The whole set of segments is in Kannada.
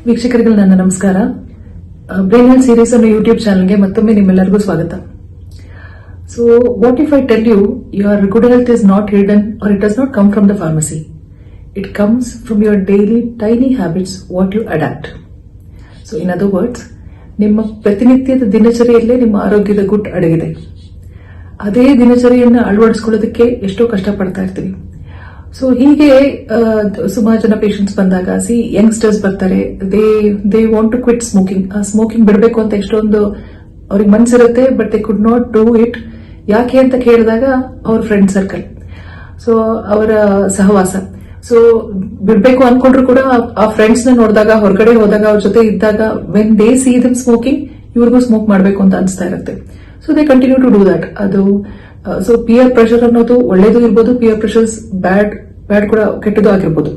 ವೀಕ್ಷಕರಿಗೆ ನನ್ನ ನಮಸ್ಕಾರ. ಬ್ರೈನ್ ಹೆಲ್ತ್ ಸೀರೀಸ್ ಅನ್ನೋ ಯೂಟ್ಯೂಬ್ ಚಾನಲ್ಗೆ ಮತ್ತೊಮ್ಮೆ ನಿಮ್ಮೆಲ್ಲರಿಗೂ ಸ್ವಾಗತ. So what if I tell you your good health is not hidden or it does not come from the pharmacy. It comes from your daily tiny habits what you adapt. So in other words, ನಿಮ್ಮ ಪ್ರತಿನಿತ್ಯದ ದಿನಚರಿಯಲ್ಲೇ ನಿಮ್ಮ ಆರೋಗ್ಯದ ಗುಟ್ಟು ಅಡಗಿದೆ. ಅದೇ ದಿನಚರಿಯನ್ನು ಅಳವಡಿಸ್ಕೊಳ್ಳೋದಕ್ಕೆ ಎಷ್ಟೋ ಕಷ್ಟಪಡ್ತಾ ಇರ್ತೀವಿ. ಸೊ ಹೀಗೆ ಸುಮಾರು ಜನ ಪೇಷಂಟ್ಸ್ ಬಂದಾಗ ಯಂಗ್ಸ್ಟರ್ಸ್ ಬರ್ತಾರೆ, they want to quit smoking. ಆ ಸ್ಮೋಕಿಂಗ್ ಬಿಡಬೇಕು ಅಂತ ಎಷ್ಟೊಂದು ಅವ್ರಿಗೆ ಮನ್ಸಿರುತ್ತೆ, but they could not do it. ಯಾಕೆ ಅಂತ ಕೇಳಿದಾಗ ಅವ್ರ ಫ್ರೆಂಡ್ ಸರ್ಕಲ್, ಸೊ ಅವರ ಸಹವಾಸ. ಸೊ ಬಿಡ್ಬೇಕು ಅನ್ಕೊಂಡ್ರು ಕೂಡ ಆ ಫ್ರೆಂಡ್ಸ್ ನ ನೋಡಿದಾಗ, ಹೊರಗಡೆ ಹೋದಾಗ, ಅವ್ರ ಜೊತೆ ಇದ್ದಾಗ, when they see them smoking, ಇವ್ರಿಗೂ ಸ್ಮೋಕ್ ಮಾಡಬೇಕು ಅಂತ ಅನಿಸ್ತಾ ಇರುತ್ತೆ. So they continue to do that. ಅದು ಸೊ ಪಿಯರ್ ಪ್ರೆಷರ್ ಅನ್ನೋದು ಒಳ್ಳೇದು ಇರ್ಬೋದು, ಪಿಯರ್ ಪ್ರೆಷರ್ಸ್ ಬ್ಯಾಡ್ ಕೂಡ ಕೆಟ್ಟದ್ದು ಆಗಿರ್ಬೋದು.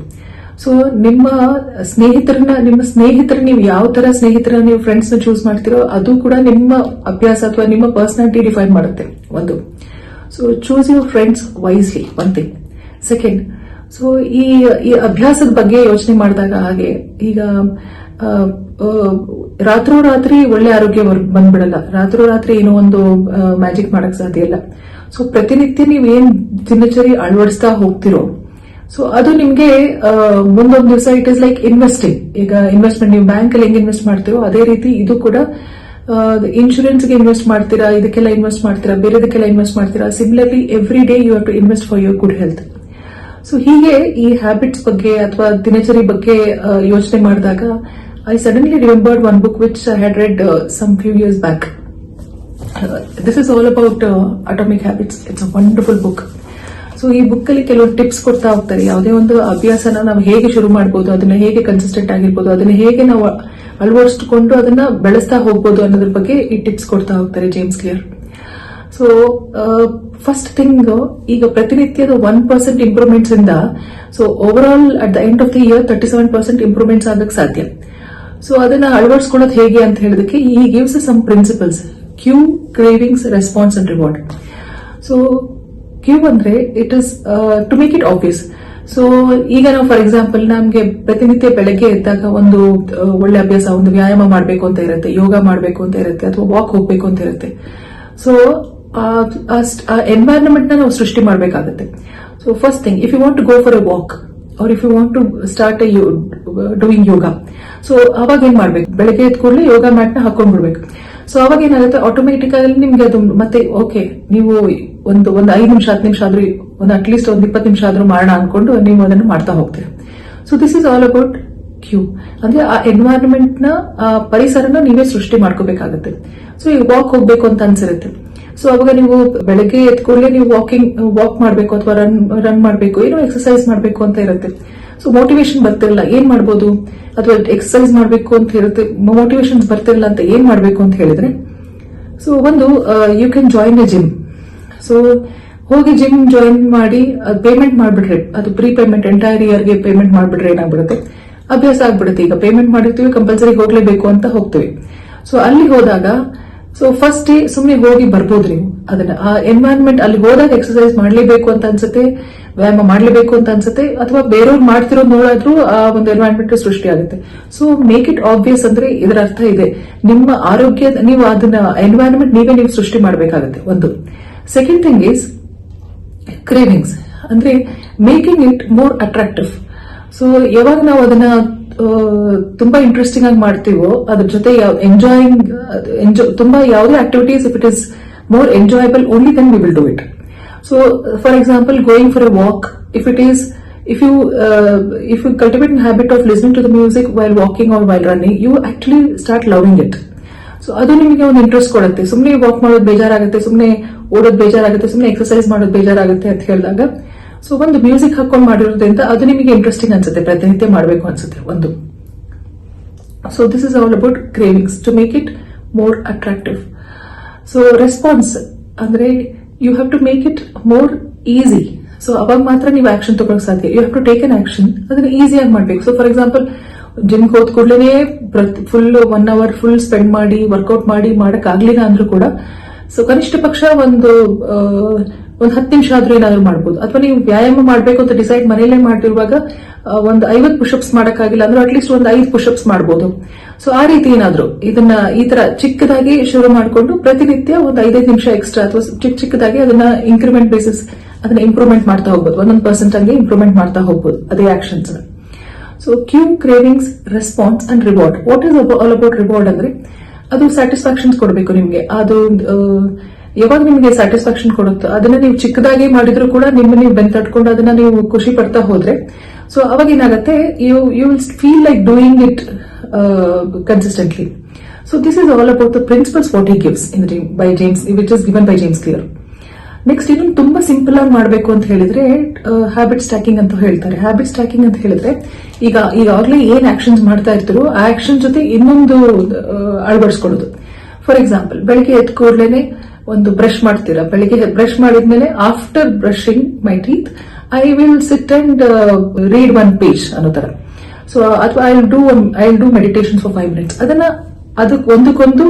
ಸೊ ನಿಮ್ಮ ಸ್ನೇಹಿತರ ನೀವು ಯಾವ ತರ ಸ್ನೇಹಿತರ ನೀವು ಫ್ರೆಂಡ್ಸ್ ನ ಚೂಸ್ ಮಾಡ್ತೀರೋ ಅದು ಕೂಡ ನಿಮ್ಮ ಅಭ್ಯಾಸ ಅಥವಾ ನಿಮ್ಮ ಪರ್ಸನಾಲಿಟಿ ಡಿಫೈನ್ ಮಾಡುತ್ತೆ. ಒಂದು, so choose your friends wisely, one thing. Second, so ಈ ಅಭ್ಯಾಸದ ಬಗ್ಗೆ ಯೋಚನೆ ಮಾಡಿದಾಗ, ಹಾಗೆ ಈಗ ರಾತ್ರಿ ಒಳ್ಳೆ ಆರೋಗ್ಯ ಬಂದ್ಬಿಡಲ್ಲ. ರಾತ್ರಿ ಏನೋ ಒಂದು ಮ್ಯಾಜಿಕ್ ಮಾಡಕ್ ಸಾಧ್ಯ ಇಲ್ಲ. ಸೊ ಪ್ರತಿನಿತ್ಯ ನೀವೇನ್ ದಿನಚರಿ ಅಳವಡಿಸ್ತಾ ಹೋಗ್ತಿರೋ, ಸೊ ಅದು ನಿಮ್ಗೆ ಮುಂದೊಂದು ದಿವಸ ಇಟ್ ಇಸ್ ಲೈಕ್ ಇನ್ವೆಸ್ಟಿಂಗ್. ಈಗ ಇನ್ವೆಸ್ಟ್ಮೆಂಟ್ ನೀವು ಬ್ಯಾಂಕ್ ಅಲ್ಲಿ ಹೆಂಗ್ ಇನ್ವೆಸ್ಟ್ ಮಾಡ್ತೀರೋ ಅದೇ ರೀತಿ ಇದು ಕೂಡ ಇನ್ಶೂರೆನ್ಸ್ ಗೆ ಇನ್ವೆಸ್ಟ್ ಮಾಡ್ತೀರಾ, ಇದಕ್ಕೆಲ್ಲ ಇನ್ವೆಸ್ಟ್ ಮಾಡ್ತೀರಾ, ಬೇರೆದಕ್ಕೆಲ್ಲ ಇನ್ವೆಸ್ಟ್ ಮಾಡ್ತೀರಾ. Similarly every day you have to invest for your good health. So ಹೀಗೆ ಈ ಹ್ಯಾಬಿಟ್ಸ್ ಬಗ್ಗೆ ಅಥವಾ ದಿನಚರಿ ಬಗ್ಗೆ ಯೋಚನೆ ಮಾಡಿದಾಗ, I suddenly remembered one book which I had read some few years back. This is all about Atomic Habits. It's a wonderful book. So ಈ ಬುಕ್ ಅಲ್ಲಿ ಕೆಲವು ಟಿಪ್ಸ್ ಕೊಡ್ತಾ ಹೋಗ್ತಾರೆ. ಯಾವುದೇ ಒಂದು ಅಭ್ಯಾಸನ ನಾವು ಹೇಗೆ ಶುರು ಮಾಡಬಹುದು, ಅದನ್ನ ಹೇಗೆ ಕನ್ಸಿಸ್ಟೆಂಟ್ ಆಗಿರ್ಬೋದು, ಅದನ್ನ ಹೇಗೆ ನಾವು ಅಳವಡಿಸಿಕೊಂಡು ಅದನ್ನ ಬೆಳೆಸ್ತಾ ಹೋಗ್ಬೋದು ಅನ್ನೋದ್ರ ಬಗ್ಗೆ ಈ ಟಿಪ್ಸ್ ಕೊಡ್ತಾ ಹೋಗ್ತಾರೆ James Clear. So first thing, ಈಗ ಪ್ರತಿನಿತ್ಯದ 1% ಇಂಪ್ರೂವ್ಮೆಂಟ್ಸ್ ಇಂದ so over all at the end of the year 37% improvements ಆಗಕ್ಕೆ ಸಾಧ್ಯ. ಸೊ ಅದನ್ನ ಅಳವಡಿಸ್ಕೊಳ್ಳೋದು ಹೇಗೆ ಅಂತ ಹೇಳೋದಕ್ಕೆ ಈ gives some principles: cue, cravings, response and reward. So cue ಅಂದ್ರೆ it is to make it obvious. So ಈಗ ನಾವು ಫಾರ್ ಎಕ್ಸಾಂಪಲ್, ನಮ್ಗೆ ಪ್ರತಿನಿತ್ಯ ಬೆಳಗ್ಗೆ ಎದ್ದಾಗ ಒಂದು ಒಳ್ಳೆ ಅಭ್ಯಾಸ, ಒಂದು ವ್ಯಾಯಾಮ ಮಾಡಬೇಕು ಅಂತ ಇರುತ್ತೆ, ಯೋಗ ಮಾಡಬೇಕು ಅಂತ ಇರುತ್ತೆ, ಅಥವಾ ವಾಕ್ ಹೋಗ್ಬೇಕು ಅಂತ ಇರುತ್ತೆ. ಸೊ ಆ ಎನ್ವೈರನ್ಮೆಂಟ್ ನ ನಾವು ಸೃಷ್ಟಿ ಮಾಡಬೇಕಾಗುತ್ತೆ. So first thing, if you want to go for a walk or if you want to start doing yoga, so ಅವಾಗ ಏನ್ ಮಾಡ್ಬೇಕು, ಬೆಳಗ್ಗೆ ಎದ್ದ ಕೂಡಲೇ ಯೋಗ ಮ್ಯಾಟ್ ನ ಹಾಕೊಂಡ್ಬಿಡ್ಬೇಕು. ಸೊ ಅವಾಗ ಏನಾಗುತ್ತೆ, ಆಟೋಮೆಟಿಕ್ ಆಗಿ ನಿಮ್ಗೆ ಅದು ಮತ್ತೆ ಓಕೆ, ನೀವು ಒಂದು 5 ನಿಮಿಷ 10 ನಿಮಿಷ ಆದ್ರೂ, ಒಂದು ಅಟ್ಲೀಸ್ಟ್ ಒಂದು 20 ನಿಮಿಷ ಆದ್ರೂ ಮಾಡೋಣ ಅನ್ಕೊಂಡು ನೀವು ಅದನ್ನು ಮಾಡ್ತಾ ಹೋಗ್ತೀರಿ. So this is all about cue. ಅಂದ್ರೆ ಆ ಎನ್ವೈರನ್ಮೆಂಟ್ ನ, ಆ ಪರಿಸರನ ನೀವೇ ಸೃಷ್ಟಿ ಮಾಡ್ಕೋಬೇಕಾಗುತ್ತೆ. ಸೊ ಈಗ ವಾಕ್ ಹೋಗ್ಬೇಕು ಅಂತ ಅನ್ಸಿರುತ್ತೆ. ಸೊ ಅವಾಗ ನೀವು ಬೆಳಗ್ಗೆ ಎದ್ದ ಕೂಡಲೇ ನೀವು ವಾಕ್ ಮಾಡಬೇಕು ಅಥವಾ ರನ್ ಮಾಡಬೇಕು, ಏನೋ ಎಕ್ಸರ್ಸೈಸ್ ಮಾಡಬೇಕು ಅಂತ ಇರುತ್ತೆ. ಸೊ ಮೋಟಿವೇಶನ್ ಬರ್ತಿರಲ್ಲ, ಏನ್ ಮಾಡ್ಬೋದು, ಅಥವಾ ಎಕ್ಸರ್ಸೈಸ್ ಮಾಡಬೇಕು ಅಂತ ಇರುತ್ತೆ, ಮೋಟಿವೇಶನ್ಸ್ ಬರ್ತಿರಲ್ಲ ಅಂತ ಏನ್ ಮಾಡಬೇಕು ಅಂತ ಹೇಳಿದ್ರೆ, ಸೊ ಒಂದು you can join a gym. So ಹೋಗಿ ಜಿಮ್ ಜಾಯಿನ್ ಮಾಡಿ ಪೇಮೆಂಟ್ ಮಾಡ್ಬಿಟ್ರೆ, ಅದು ಪ್ರೀ ಪೇಮೆಂಟ್, ಎಂಟೈರ್ ಇಯರ್ಗೆ ಪೇಮೆಂಟ್ ಮಾಡ್ಬಿಟ್ರೆ ಏನಾಗ್ಬಿಡುತ್ತೆ, ಅಭ್ಯಾಸ ಆಗ್ಬಿಡುತ್ತೆ. ಈಗ ಪೇಮೆಂಟ್ ಮಾಡಿರ್ತೀವಿ, ಕಂಪಲ್ಸರಿ ಹೋಗ್ಲೇಬೇಕು ಅಂತ ಹೋಗ್ತೀವಿ. ಸೊ ಅಲ್ಲಿ ಹೋದಾಗ, ಸೊ ಫಸ್ಟ್ ಡೇ ಸುಮ್ನೆ ಹೋಗಿ ಬರ್ಬೋದು ನೀವು. ಅದನ್ನ ಆ ಎನ್ವೈರನ್ಮೆಂಟ್ ಅಲ್ಲಿ ಹೋದಾಗ ಎಕ್ಸರ್ಸೈಸ್ ಮಾಡ್ಲೇಬೇಕು ಅಂತ ಅನ್ಸುತ್ತೆ, ವ್ಯಾಯಾಮ ಮಾಡ್ಲೇಬೇಕು ಅಂತ ಅನ್ಸುತ್ತೆ, ಅಥವಾ ಬೇರೆಯವ್ರು ಮಾಡ್ತಿರೋದು ನೋಡಾದ್ರೂ ಆ ಒಂದು ಎನ್ವೈರನ್ಮೆಂಟ್ ಸೃಷ್ಟಿ ಆಗುತ್ತೆ. ಸೊ ಮೇಕ್ ಇಟ್ ಆಬ್ವಿಯಸ್ ಅಂದ್ರೆ ಇದರ ಅರ್ಥ ಇದೆ, ನಿಮ್ಮ ಆರೋಗ್ಯ ನೀವು ಅದನ್ನ ಎನ್ವೈರನ್ಮೆಂಟ್ ನೀವು ಸೃಷ್ಟಿ ಮಾಡಬೇಕಾಗುತ್ತೆ. ಒಂದು. ಸೆಕೆಂಡ್ ಥಿಂಗ್ ಈಸ್ ಕ್ರೇವಿಂಗ್ಸ್, ಅಂದ್ರೆ making it more attractive. So ಯಾವಾಗ ನಾವು ಅದನ್ನ ತುಂಬಾ ಇಂಟ್ರೆಸ್ಟಿಂಗ್ ಆಗಿ ಮಾಡ್ತೀವೋ, ಅದ್ರ ಜೊತೆ ತುಂಬಾ ಯಾವುದೇ activities, if it is more enjoyable, only then we will do it. So for example, going for a walk, if you cultivate a habit of listening to the music while walking or while running, you actually start loving it. So ಅದು ನಿಮಗೆ ಒಂದು ಇಂಟ್ರೆಸ್ಟ್ ಕೊಡುತ್ತೆ. ಸುಮ್ಮನೆ ವಾಕ್ ಮಾಡೋದು ಬೇಜಾರಾಗುತ್ತೆ, ಸುಮ್ಮನೆ ಓಡೋದು ಬೇಜಾರಾಗುತ್ತೆ, ಸುಮ್ಮನೆ ಎಕ್ಸರ್ಸೈಸ್ ಮಾಡೋದು ಬೇಜಾರಾಗುತ್ತೆ ಅಂತ ಹೇಳಿದಾಗ, ಸೊ ಒಂದು ಮ್ಯೂಸಿಕ್ ಹಾಕೊಂಡು ಮಾಡಿರೋದ್ರಿಂದ ಅದು ನಿಮಗೆ ಇಂಟ್ರೆಸ್ಟಿಂಗ್ ಅನ್ಸುತ್ತೆ, ಪ್ರತಿನಿತ್ಯ ಮಾಡಬೇಕು ಅನ್ಸುತ್ತೆ. ಒಂದು. So this is all about cravings, to make it more attractive. So response ಅಂದ್ರೆ you have to make it more easy. So ಅವಾಗ ಮಾತ್ರ ನೀವು ಆಕ್ಷನ್ ತಗೊಳಕ್ ಸಾಧ್ಯ. You have to take an action, ಅದನ್ನ ಈಸಿಯಾಗಿ ಮಾಡ್ಬೇಕು. ಸೊ ಫಾರ್ ಎಕ್ಸಾಂಪಲ್, ಜಿಮ್ ಹೋದ್ ಕೂಡಲೇ ಫುಲ್ 1 hour ಫುಲ್ ಸ್ಪೆಂಡ್ ಮಾಡಿ ವರ್ಕೌಟ್ ಮಾಡಿ ಮಾಡಕ್ ಆಗ್ಲಿಲ್ಲ ಅಂದ್ರೂ ಕೂಡ, ಸೊ ಕನಿಷ್ಠ ಪಕ್ಷ ಒಂದು ಒಂದು 10 ನಿಮಿಷ ಆದ್ರೂ ಏನಾದ್ರು ಮಾಡ್ಬೋದು. ಅಥವಾ ನೀವು ವ್ಯಾಯಾಮ ಮಾಡ್ಬೇಕು ಅಂತ ಡಿಸೈಡ್ ಮನೆಯಲ್ಲೇ ಮಾಡಿರುವಾಗ ಒಂದು 50 ಪುಷಪ್ಸ್ ಮಾಡಕ್ಕಾಗಿಲ್ಲ ಅಂದ್ರೆ ಅಟ್ಲೀಸ್ಟ್ ಒಂದು 5 ಪುಷಪ್ಸ್ ಮಾಡ್ಬೋದು. ಸೊ ಆ ರೀತಿ ಏನಾದ್ರು ಇದನ್ನ ಈ ತರ ಚಿಕ್ಕದಾಗಿ ಶುರು ಮಾಡಿಕೊಂಡು ಪ್ರತಿನಿತ್ಯ ಒಂದು 5 ನಿಮಿಷ ಎಕ್ಸ್ಟ್ರಾ ಅಥವಾ ಚಿಕ್ಕದಾಗಿ ಅದನ್ನ ಇಂಕ್ರಿಮೆಂಟ್ ಬೇಸಿಸ್ ಅದನ್ನ ಇಂಪ್ರೂವ್ಮೆಂಟ್ ಮಾಡ್ತಾ ಹೋಗ್ಬೋದು. 1% ಹಂಗೆ ಇಂಪ್ರೂವ್ಮೆಂಟ್ ಮಾಡ್ತಾ ಹೋಗ್ಬೋದು ಅದೇ actions. So cue, cravings, response and reward. What is all about reward ಅಂದ್ರೆ ಅದು ಸ್ಯಾಟಿಸ್ಫ್ಯಾಕ್ಷನ್ಸ್ ಕೊಡಬೇಕು ನಿಮ್ಗೆ. ಅದು ಯಾವಾಗ ನಿಮಗೆ ಸ್ಯಾಟಿಸ್ಫ್ಯಾಕ್ಷನ್ ಕೊಡುತ್ತೋ ಅದನ್ನ ನೀವು ಚಿಕ್ಕದಾಗಿ ಮಾಡಿದ್ರು ಕೂಡ ನೀವು ಬೆಂತಟ್ಕೊಂಡು ಅದನ್ನ ನೀವು ಖುಷಿ ಪಡ್ತಾ ಹೋದ್ರೆ ಸೊ ಅವಾಗ ಏನಾಗುತ್ತೆ, you will feel like doing it consistently. So this is all about the principles what he gives in by James, which is given by James Clear. Next ಇನ್ನೊಂದು ತುಂಬಾ ಸಿಂಪಲ್ ಆಗಿ ಮಾಡಬೇಕು ಅಂತ ಹೇಳಿದ್ರೆ ಹ್ಯಾಬಿಟ್ ಸ್ಟ್ಯಾಕಿಂಗ್ ಅಂತ ಹೇಳ್ತಾರೆ. ಹ್ಯಾಬಿಟ್ ಸ್ಟ್ಯಾಕಿಂಗ್ ಅಂತ ಹೇಳಿದ್ರೆ ಈಗಾಗಲೇ ಏನ್ ಆಕ್ಷನ್ಸ್ ಮಾಡ್ತಾ ಇರ್ತೀರೋ ಆ ಆಕ್ಷನ್ ಜೊತೆ ಇನ್ನೊಂದು ಅಳವಡಿಸ್ಕೊಳ್ಳೋದು. ಫಾರ್ ಎಕ್ಸಾಂಪಲ್, ಬೆಳಿಗ್ಗೆ ಎದ್ದ ಕೂಡಲೇ ಒಂದು ಬ್ರಷ್ ಮಾಡ್ತೀರಾ. ಬೆಳಿಗ್ಗೆ ಬ್ರಷ್ ಮಾಡಿದ್ಮೇಲೆ after brushing my teeth I will sit and read 1 page ಅನ್ನೋ ತರ. ಸೊ ಅಥವಾ I will do meditation for 5 minutes. ಅದಕ್ಕೆ ಒಂದಕ್ಕೊಂದು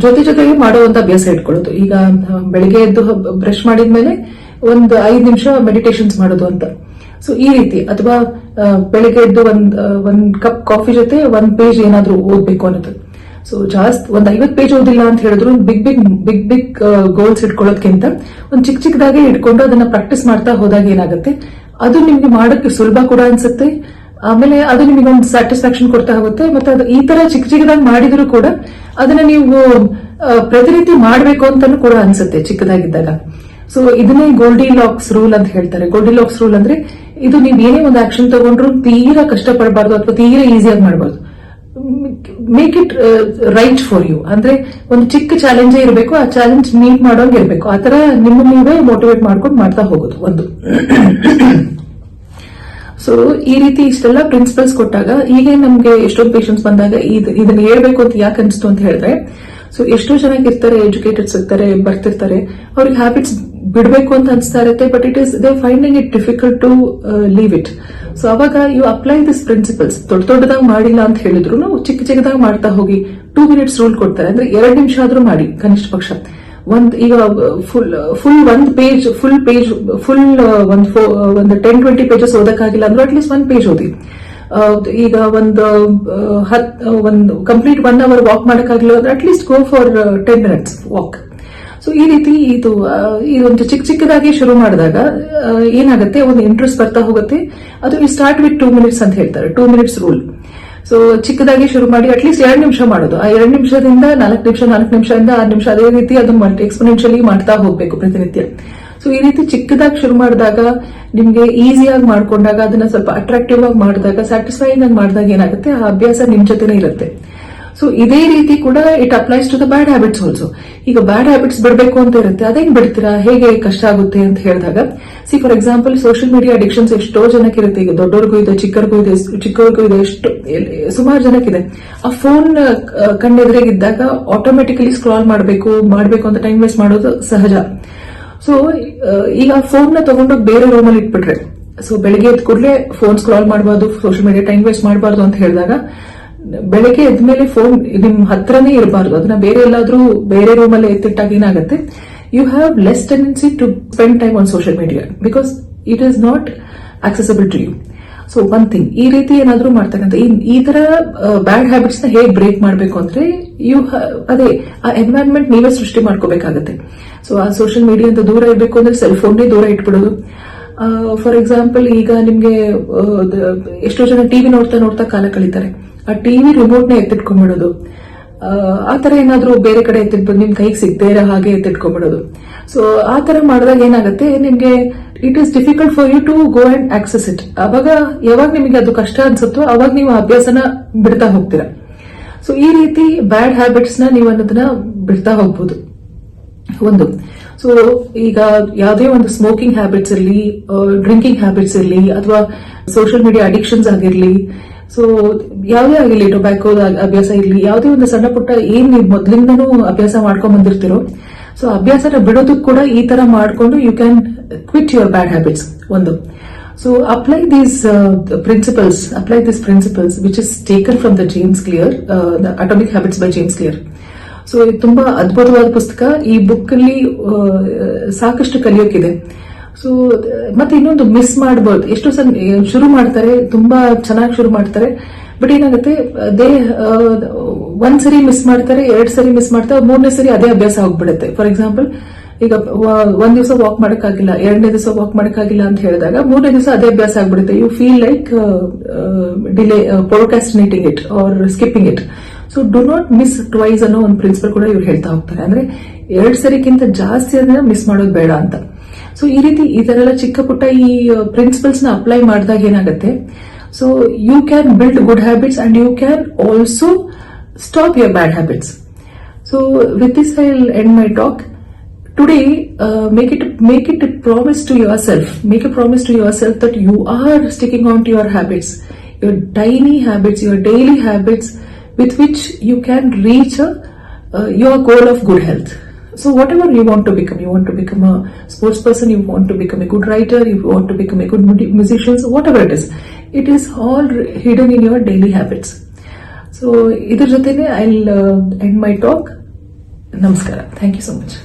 ಜೊತೆಗೆ ಮಾಡುವಂತ ಅಭ್ಯಾಸ ಇಟ್ಕೊಳ್ಳೋದು. ಈಗ ಬೆಳಿಗ್ಗೆ ಎದ್ದು ಬ್ರಷ್ ಮಾಡಿದ್ಮೇಲೆ ಒಂದು 5 ನಿಮಿಷ ಮೆಡಿಟೇಷನ್ಸ್ ಮಾಡೋದು ಅಂತ. ಸೊ ಈ ರೀತಿ, ಅಥವಾ ಬೆಳಿಗ್ಗೆ ಎದ್ದು ಒಂದ್ ಕಪ್ ಕಾಫಿ ಜೊತೆ 1 ಪೇಜ್ ಏನಾದ್ರೂ ಓದ್ಬೇಕು ಅನ್ನೋದು. ಸೊ ಜಾಸ್ತಿ ಒಂದು 50 ಪೇಜ್ ಓದಿಲ್ಲ ಅಂತ ಹೇಳಿದ್ರು ಬಿಗ್ ಗೋಲ್ಸ್ ಇಟ್ಕೊಳ್ಳೋದಕ್ಕಿಂತ ಒಂದು ಚಿಕ್ಕದಾಗೆ ಇಟ್ಕೊಂಡು ಅದನ್ನ ಪ್ರಾಕ್ಟೀಸ್ ಮಾಡ್ತಾ ಹೋದಾಗ ಏನಾಗುತ್ತೆ, ಅದು ನಿಮ್ಗೆ ಮಾಡೋಕ್ಕೆ ಸುಲಭ ಕೂಡ ಅನ್ಸುತ್ತೆ. ಆಮೇಲೆ ಅದು ನಿಮಗೆ ಒಂದು ಸ್ಯಾಟಿಸ್ಫ್ಯಾಕ್ಷನ್ ಕೊಡ್ತಾ ಹೋಗುತ್ತೆ. ಮತ್ತೆ ಅದು ಈ ತರ ಚಿಕ್ಕದಾಗಿ ಮಾಡಿದ್ರು ಕೂಡ ಅದನ್ನ ನೀವು ಪ್ರತಿನಿತ್ಯ ಮಾಡಬೇಕು ಅಂತಾನು ಕೂಡ ಅನ್ಸುತ್ತೆ ಚಿಕ್ಕದಾಗಿದ್ದಾಗ. ಸೊ ಇದನ್ನೇ ಗೋಲ್ಡಿ ಲಾಕ್ಸ್ ರೂಲ್ ಅಂತ ಹೇಳ್ತಾರೆ. ಗೋಲ್ಡಿ ಲಾಕ್ಸ್ ರೂಲ್ ಅಂದ್ರೆ ಇದು ನೀವು ಏನೇ ಒಂದು ಆಕ್ಷನ್ ತಗೊಂಡ್ರು ತೀರಾ ಕಷ್ಟಪಡಬಾರ್ದು ಅಥವಾ ತೀರಾ ಈಸಿಯಾಗಿ ಮಾಡಬಾರ್ದು. Make it right for you. ಅಂದ್ರೆ ಒಂದು ಚಿಕ್ಕ ಚಾಲೆಂಜೇ ಇರಬೇಕು, ಆ ಚಾಲೆಂಜ್ ಮೀಟ್ ಮಾಡೋಂಗೆ ಇರಬೇಕು. ಆತರ ನಿಮ್ಮ ನೀವೇ ಮೋಟಿವೇಟ್ ಮಾಡ್ಕೊಂಡು ಮಾಡ್ತಾ ಹೋಗೋದು ಒಂದು. ಸೊ ಈ ರೀತಿ ಇಷ್ಟೆಲ್ಲ ಪ್ರಿನ್ಸಿಪಲ್ಸ್ ಕೊಟ್ಟಾಗ ಈಗ ನಮ್ಗೆ ಎಷ್ಟೊಂದು ಪೇಷಂಟ್ಸ್ ಬಂದಾಗ ಇದನ್ನ ಹೇಳ್ಬೇಕು ಅಂತ ಯಾಕೆ ಅನಿಸ್ತು ಅಂತ ಹೇಳಿದ್ರೆ, ಸೊ ಎಷ್ಟೋ ಜನಕ್ಕೆ ಇರ್ತಾರೆ, ಎಜುಕೇಟೆಡ್ಸ್ ಇರ್ತಾರೆ, ಬರ್ತಿರ್ತಾರೆ, ಅವ್ರಿಗೆ ಹ್ಯಾಬಿಟ್ಸ್ ಬಿಡಬೇಕು ಅಂತ ಅನಿಸ್ತಾ ಇರುತ್ತೆ, but they finding it difficult to leave it. So ಅವಾಗ ಯು ಅಪ್ಲೈ ದಿಸ್ ಪ್ರಿನ್ಸಿಪಲ್ಸ್. ದೊಡ್ಡದಾಗಿ ಮಾಡಿಲ್ಲ ಅಂತ ಹೇಳಿದ್ರು ನಾವು ಚಿಕ್ಕದಾಗಿ ಮಾಡ್ತಾ ಹೋಗಿ 2 minutes ರೂಲ್ ಕೊಡ್ತಾರೆ. ಅಂದ್ರೆ 2 ನಿಮಿಷ ಆದ್ರೂ ಮಾಡಿ ಕನಿಷ್ಠ ಪಕ್ಷ. ಈಗ ಫುಲ್ 1 ಪೇಜ್ ಒಂದು 10-20 ಪೇಜಸ್ ಓದಕ್ಕಾಗಿಲ್ಲ ಅಂದ್ರೆ ಅಟ್ಲೀಸ್ಟ್ 1 ಪೇಜ್ ಓದಿ. ಈಗ ಒಂದು ಕಂಪ್ಲೀಟ್ 1 hour ವಾಕ್ ಮಾಡಕ್ಕಾಗಿಲ್ಲ ಅಂದ್ರೆ at least go for 10 minutes walk. So ಈ ರೀತಿ ಇದೊಂದು ಚಿಕ್ಕದಾಗಿ ಶುರು ಮಾಡಿದಾಗ ಏನಾಗುತ್ತೆ, ಒಂದು ಇಂಟ್ರೆಸ್ಟ್ ಬರ್ತಾ ಹೋಗುತ್ತೆ. ಅದು ಸ್ಟಾರ್ಟ್ ವಿತ್ 2 minutes ಅಂತ ಹೇಳ್ತಾರೆ, 2 minutes ರೂಲ್. ಸೊ ಚಿಕ್ಕದಾಗಿ ಶುರು ಮಾಡಿ ಅಟ್ಲೀಸ್ಟ್ 2 ನಿಮಿಷ ಮಾಡೋದು. ಆ 2 ನಿಮಿಷದಿಂದ 4 ನಿಮಿಷ, 4 ನಿಮಿಷದಿಂದ 6 ನಿಮಿಷ, ಅದೇ ರೀತಿ ಅದನ್ನ ಎಕ್ಸ್ಪೋನೆನ್ಷಿಯಲಿ ಮಾಡ್ತಾ ಹೋಗ್ಬೇಕು ಪ್ರತಿನಿತ್ಯ. ಸೊ ಈ ರೀತಿ ಚಿಕ್ಕದಾಗಿ ಶುರು ಮಾಡಿದಾಗ ನಿಮ್ಗೆ ಈಸಿಯಾಗಿ ಮಾಡ್ಕೊಂಡಾಗ, ಅದನ್ನ ಸ್ವಲ್ಪ ಅಟ್ರಾಕ್ಟಿವ್ ಆಗಿ ಮಾಡಿದಾಗ, ಸ್ಯಾಟಿಸ್ಫೈಯಿಂಗ್ ಆಗಿ ಮಾಡಿದಾಗ ಏನಾಗುತ್ತೆ, ಆ ಅಭ್ಯಾಸ ನಿಮ್ ಜೊತೆನೇ ಇರುತ್ತೆ. ಸೊ ಇದೇ ರೀತಿ ಕೂಡ it applies to the bad habits also. ಈಗ ಬ್ಯಾಡ್ ಹ್ಯಾಬಿಟ್ಸ್ ಬಿಡಬೇಕು ಅಂತ ಇರುತ್ತೆ, ಅದೇಗ್ ಬಿಡ್ತೀರಾ, ಹೇಗೆ ಕಷ್ಟ ಆಗುತ್ತೆ ಅಂತ ಹೇಳಿದಾಗ, for example social media addictions ಎಷ್ಟೋ ಜನಕ್ಕಿರುತ್ತೆ. ಈಗ ದೊಡ್ಡವ್ರಿಗೂ ಇದೆ, ಚಿಕ್ಕವ್ರಿಗೂ ಇದೆ, ಸುಮಾರು ಜನಕ್ಕಿದೆ. ಆ ಫೋನ್ ಕಣ್ಣೆದುರಿಗಿದ್ದಾಗ ಆಟೋಮೆಟಿಕಲಿ ಸ್ಕ್ರಾಲ್ ಮಾಡಬೇಕು ಅಂತ ಟೈಮ್ ವೇಸ್ಟ್ ಮಾಡೋದು ಸಹಜ. ಸೊ ಈಗ ಫೋನ್ ನ ತಗೊಂಡು ಬೇರೆ ರೂಮಲ್ಲಿ ಇಟ್ಬಿಟ್ರೆ, ಸೊ ಬೆಳಿಗ್ಗೆ ಎದ್ದ ಕೂಡಲೇ ಫೋನ್ ಸ್ಕ್ರಾಲ್ ಮಾಡಬಾರ್ದು, ಸೋಷಿಯಲ್ ಮೀಡಿಯಾ ಟೈಮ್ ವೇಸ್ಟ್ ಮಾಡಬಾರ್ದು ಅಂತ ಹೇಳಿದಾಗ, ಬೆಳಗ್ಗೆ ಎದ್ಮೇಲೆ ಫೋನ್ ನಿಮ್ ಹತ್ರನೇ ಇರಬಾರ್ದು, ಅದನ್ನ ಬೇರೆ ಎಲ್ಲಾದ್ರೂ ಬೇರೆ ರೂಮಲ್ಲಿ ಎತ್ತಿಟ್ಟಾಗ ಏನಾಗುತ್ತೆ, you have less tendency to spend time on social media because it is not accessible to you. So one thing, ಈ ರೀತಿ ಏನಾದ್ರೂ ಮಾಡ್ತಕ್ಕಂಥ ಈ ತರ ಬ್ಯಾಡ್ ಹ್ಯಾಬಿಟ್ಸ್ ನ ಹೇಗೆ ಬ್ರೇಕ್ ಮಾಡಬೇಕು ಅಂದ್ರೆ ಅದೇ ಆ ಎನ್ವೈರನ್ಮೆಂಟ್ ನೀವೇ ಸೃಷ್ಟಿ ಮಾಡ್ಕೋಬೇಕಾಗತ್ತೆ. ಸೊ ಆ ಸೋಷಿಯಲ್ ಮೀಡಿಯಾದಿಂದ ದೂರ ಇರಬೇಕು ಅಂದ್ರೆ ಸೆಲ್ ಫೋನ್ನೇ ದೂರ ಇಟ್ಬಿಡೋದು. ಫಾರ್ ಎಕ್ಸಾಂಪಲ್, ಈಗ ನಿಮ್ಗೆ ಎಷ್ಟೋ ಜನ ಟಿವಿ ನೋಡ್ತಾ ಕಾಲ ಕಳೀತಾರೆ. ಆ ಟಿವಿ ರಿಮೋಟ್ ನ ಎತ್ತಿಟ್ಕೊಂಡ್ಬಿಡೋದು, ಆತರ ಏನಾದ್ರೂ ಬೇರೆ ಕಡೆ ಎತ್ತಿಟ್ಬಿಟ್ಟು ನಿಮ್ ಕೈಗೆ ಸಿಗದೇ ಇರೋ ಹಾಗೆ ಎತ್ತಿಟ್ಕೊಂಡ್ಬಿಡೋದು. ಸೊ ಆ ತರ ಮಾಡಿದಾಗ ಏನಾಗುತ್ತೆ, ನಿಮ್ಗೆ it is difficult for you to go and access it. ಅವಾಗ ಯಾವಾಗ ನಿಮಗೆ ಅದು ಕಷ್ಟ ಅನ್ಸುತ್ತೋ ಅವಾಗ ನೀವು ಅಭ್ಯಾಸನ ಬಿಡ್ತಾ ಹೋಗ್ತೀರಾ. ಸೊ ಈ ರೀತಿ ಬ್ಯಾಡ್ ಹ್ಯಾಬಿಟ್ಸ್ ನ ನೀವು ಅನ್ನೋದನ್ನ ಬಿಡ್ತಾ ಹೋಗ್ಬೋದು ಒಂದು. ಸೊ ಈಗ ಯಾವುದೇ ಒಂದು ಸ್ಮೋಕಿಂಗ್ ಹ್ಯಾಬಿಟ್ಸ್ ಇರಲಿ, ಡ್ರಿಂಕಿಂಗ್ ಹ್ಯಾಬಿಟ್ಸ್ ಇರಲಿ, ಅಥವಾ ಸೋಷಿಯಲ್ ಮೀಡಿಯಾ ಅಡಿಕ್ಷನ್ಸ್ ಆಗಿರ್ಲಿ, ಸೊ ಯಾವುದೇ ಆಗಿರ್ಲಿ, ಟೊಬ್ಯಾಕೋ ಅಭ್ಯಾಸ ಇರಲಿ, ಯಾವುದೇ ಒಂದು ಸಣ್ಣ ಪುಟ್ಟ ಏನ್ ನೀವು ಮೊದ್ಲಿಂದನೂ ಅಭ್ಯಾಸ ಮಾಡ್ಕೊಂಡ್ ಬಂದಿರ್ತೀರೋ, ಸೊ ಅಭ್ಯಾಸನ ಬಿಡೋದಕ್ಕೆ ಕೂಡ ಈ ತರ ಮಾಡ್ಕೊಂಡು you can quit your bad habits ಒಂದು. So apply these principles which is taken from the James Clear, the atomic habits by James Clear. So ಇದು ತುಂಬಾ ಅದ್ಭುತವಾದ ಪುಸ್ತಕ. ಈ ಬುಕ್ ಅಲ್ಲಿ ಸಾಕಷ್ಟು ಕಲಿಯೋಕಿದೆ. ಸೊ ಮತ್ತೆ ಇನ್ನೊಂದು ಮಿಸ್ ಮಾಡಬಹುದು. ಎಷ್ಟೋ ಸಲ ಶುರು ಮಾಡ್ತಾರೆ, ತುಂಬಾ ಚೆನ್ನಾಗಿ ಶುರು ಮಾಡ್ತಾರೆ, ಬಟ್ ಏನಾಗುತ್ತೆ, ಒಂದ್ಸರಿ ಮಿಸ್ ಮಾಡ್ತಾರೆ, 2 ಸರಿ ಮಿಸ್ ಮಾಡ್ತಾರೆ, 3ನೇ ಸರಿ ಅದೇ ಅಭ್ಯಾಸ ಹೋಗ್ಬಿಡುತ್ತೆ. ಫಾರ್ ಎಕ್ಸಾಂಪಲ್, ಈಗ ಒಂದ್ ದಿವಸ ವಾಕ್ ಮಾಡಕ್ಕಾಗಿಲ್ಲ, 2ನೇ ದಿವಸ ವಾಕ್ ಮಾಡಕ್ಕಾಗಿಲ್ಲ ಅಂತ ಹೇಳಿದಾಗ 3ನೇ ದಿವಸ ಅದೇ ಅಭ್ಯಾಸ ಆಗ್ಬಿಡುತ್ತೆ. You feel like delay, procrastinating it or skipping it. So do not miss twice ಅನ್ನೋ ಒಂದು ಪ್ರಿನ್ಸಿಪಲ್ ಕೂಡ ಇವ್ರು ಹೇಳ್ತಾ ಹೋಗ್ತಾರೆ. ಅಂದ್ರೆ 2 ಸರಿಗಿಂತ ಜಾಸ್ತಿ ಅದನ್ನ ಮಿಸ್ ಮಾಡೋದು ಬೇಡ ಅಂತ. ಸೊ ಈ ರೀತಿ ಇದರೆಲ್ಲ ಚಿಕ್ಕ ಪುಟ್ಟ ಈ ಪ್ರಿನ್ಸಿಪಲ್ಸ್ ನ ಅಪ್ಲೈ ಮಾಡಿದಾಗ ಏನಾಗುತ್ತೆ, so you can build good habits and you can also stop your bad habits. So with this I will end my talk. Today, make it a promise to yourself. Make a promise to yourself that you are sticking on to your habits, your tiny habits, your daily habits, with which you can reach your goal of good health. So whatever you want to become a sports person, you want to become a good writer, you want to become a good musician, so whatever it is all hidden in your daily habits. So idar jotene I'll end my talk. Namaskara. Thank you so much.